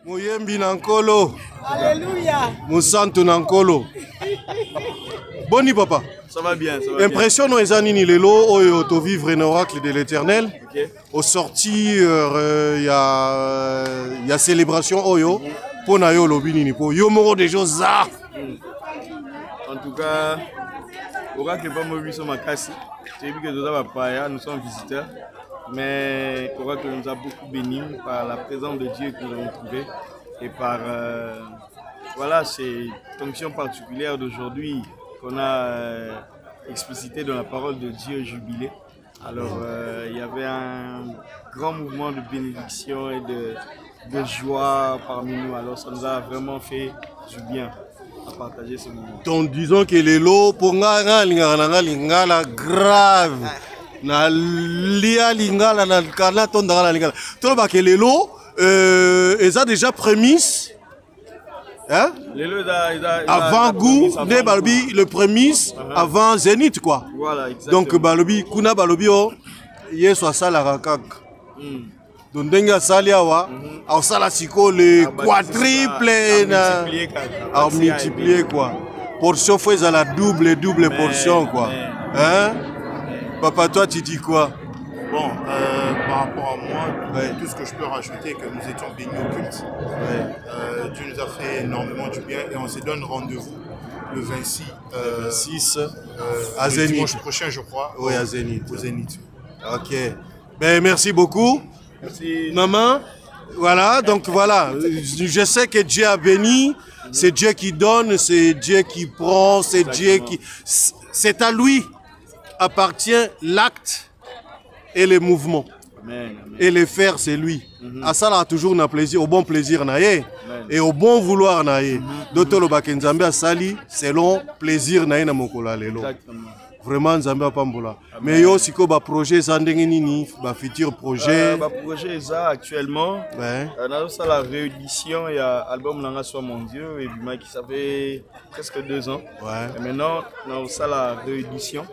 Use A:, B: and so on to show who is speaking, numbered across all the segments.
A: Moyembi Nankolo.
B: Alléluia.
A: Moussantou Nankolo. Boni papa.
C: Ça va bien, ça va
A: Impression non ezanini lelo oyo to vivre un oracle de l'Éternel.
C: Okay.
A: Au sorti il y a célébration oyo pour na yo lobini po yo moro des choses ça.
C: En tout cas, oracle pas mauvais sur ma casse. J'ai vu que nous sommes visiteurs. Mais oracle nous a beaucoup bénis par la présence de Dieu que nous avons trouvé et par voilà, ces fonctions particulières d'aujourd'hui qu'on a explicité dans la parole de Dieu jubilé. Alors il y avait un grand mouvement de bénédiction et de joie parmi nous. Alors ça nous a vraiment fait du bien à partager ce moment.
A: Donc disons que les lots pour ngala grave. Na lia lingala na kana tondala lingala. Tout le que les lots ils ont déjà prémisse. Hein? Avant goût, le prémisse avant Zénith quoi.
C: Voilà, exactement.
A: Donc balobi kuna balobi o yeso asala rakak. Donc denga saliawa au sala siko le quadruple na à multiplier quoi. Portion fois à la double portion quoi. Hein? Papa toi tu dis quoi?
D: Bon, par rapport à moi, tout ce que je peux rajouter, que nous étions bénis au culte. Dieu nous a fait énormément du bien et on se donne rendez-vous le 26
A: à Zénith.
D: Dimanche prochain, je crois.
A: Oui, à Zénith.
D: Au Zénith.
A: Ok. Ben, merci beaucoup.
C: Merci.
A: Maman, voilà, donc voilà. Je sais que Dieu a béni. C'est Dieu qui donne, c'est Dieu qui prend, c'est Dieu qui... C'est à lui appartient l'acte et les mouvements.
C: Amen.
A: Et les faire, c'est lui. À ça, là, toujours un plaisir, au bon plaisir, et au bon vouloir. D'autres, le Bakenzambe a sali, selon plaisir, na mokola lelo. Vraiment, Nzambe Pambola. Mais yo, si ko ba projet, Zandengeni, ba futur projet.
C: Ba projet, ça, actuellement. On a aussi la réédition, il y a l'album Nanga Soit Mon Dieu, et Bima qui ça fait presque 2 ans. Et maintenant, on a aussi la réédition.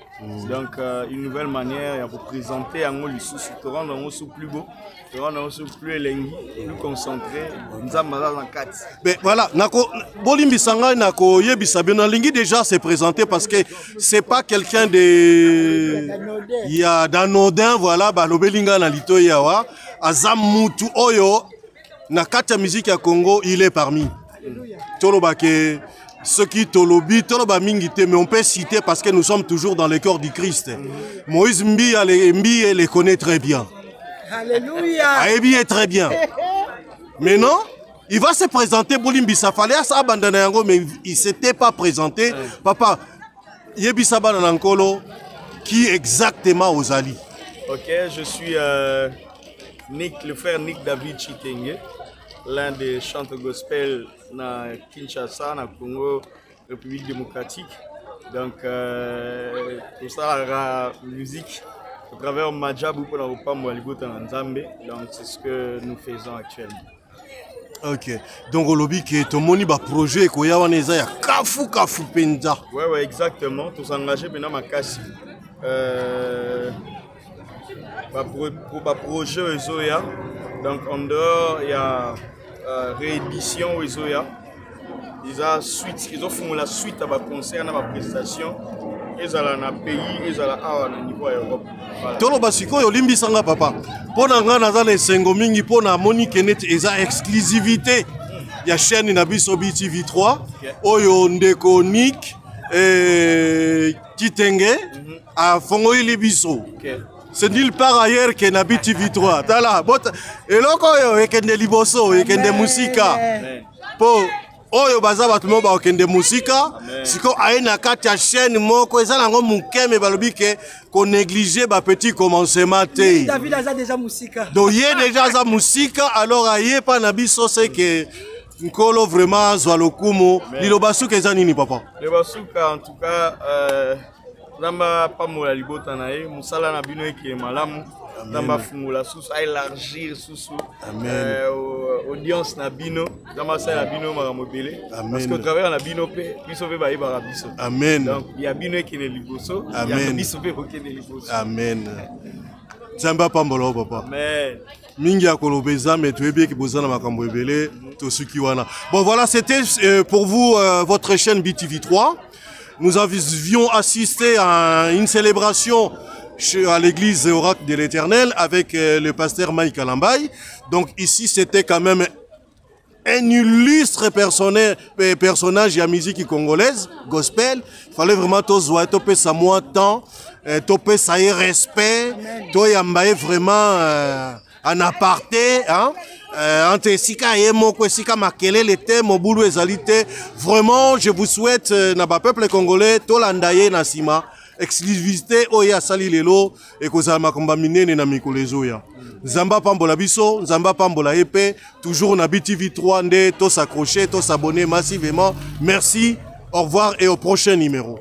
C: Donc, une nouvelle manière de présenter un mot sous te rendre un mot plus beau, te rendre un mot plus élégant, plus concentré. Nous avons en 4.
A: Mais voilà, Nako Bolimbi Sanga Nako Yebi Sabina Lingi déjà s'est présenté parce que c'est pas quelqu'un de il y a d'anodin voilà ba lobelinga na lito yawa azam mutu oyo na kata musique ya Congo il est parmi. Toloba ke ceux qui tolobi, toloba mingite, mais on peut citer parce que nous sommes toujours dans le corps du Christ. Moïse Mbi les connaît très bien.
B: Alléluia.
A: Aébi est très bien. Mais non, il va se présenter Bolimbi Safale, ça abandonné yango, mais il ne s'était pas présenté. Papa, Yebi Sabana Nankolo, qui exactement aux Ali?
C: Ok, je suis le frère Nick David Chitenge, l'un des chanteurs gospel na Kinshasa, na Congo, République démocratique. Donc, pour ça, la musique, à travers Madjabou pour la Rupam Walibota Nzambe. Donc, c'est ce que nous faisons actuellement.
A: Ok. Donc, au lobby, qui est ton moni ba projet, ko ya waneza ya kafu penza.
C: Ouais, exactement. Tout s'engager maintenant ma casse. Pour le projet Ezoya. Donc, en dehors, il y a réédition Ezoya. Ils ont fait la suite à ma concert, à ma prestation. Ils ont un pays, ils ont un niveau Europe.
A: Tolo basiko yo limbi sanga papa. Pona nga naza na sengo mingi pona moni kenet eza exclusivité. Ya chaîne na biso BTV3 oyo ndeko Nick Kitenge a fongo ili biso. C'est nulle part ailleurs que na BTV3. Tala bota eloko yo ekende liboso ekende musika. Po oyo baza batu mo ba okende musika siko aina kati ya chaîne moko eza nango mukeme balobi ke ko négliger ba petit commencement te.
B: David aza déjà musika.
A: Donc yé déjà za musika alors aye pa na biso c'est que Nkolo vraiment zwa lokumo lilobasuka eza nini papa?
C: Le basuka en tout cas namba pa mola libota na ye musala na bino eke malamu. Namba fungula susu élargir susu audience na bino namba ça na bino maramobele parce que au travers na bino pe biso pe ba yeba biso.
A: Amen.
C: Donc il y a bino qui est liboso, il y a biso pe qui est liboso.
A: Amen. Zamba pambolo papa.
C: Amen.
A: mingi ya kolobeza mais tu es bien que bozana makambo ebele to sukiwana. Bon voilà, c'était pour vous votre chaîne BTV3. Nous avions assisté à une célébration à l'église Oracle de l'Éternel avec le pasteur Mike Alambay. Donc ici c'était quand même un illustre personnage de la musique congolaise, gospel. Il fallait vraiment topé ça moins temps, topé ça y respect, to yambaye vraiment en aparté, hein. Entre sika et moko sika makele l'été mobulu ezalité. Vraiment, je vous souhaite na ba peuple congolais to landaye na sima exclusivité oya sali lelo et kozala makomba minene na mikolezo ya. Nzamba pambola biso, nzamba pambola épée, toujours na BTV3 nde to s'accrocher, to s'abonner massivement. Merci, au revoir et au prochain numéro.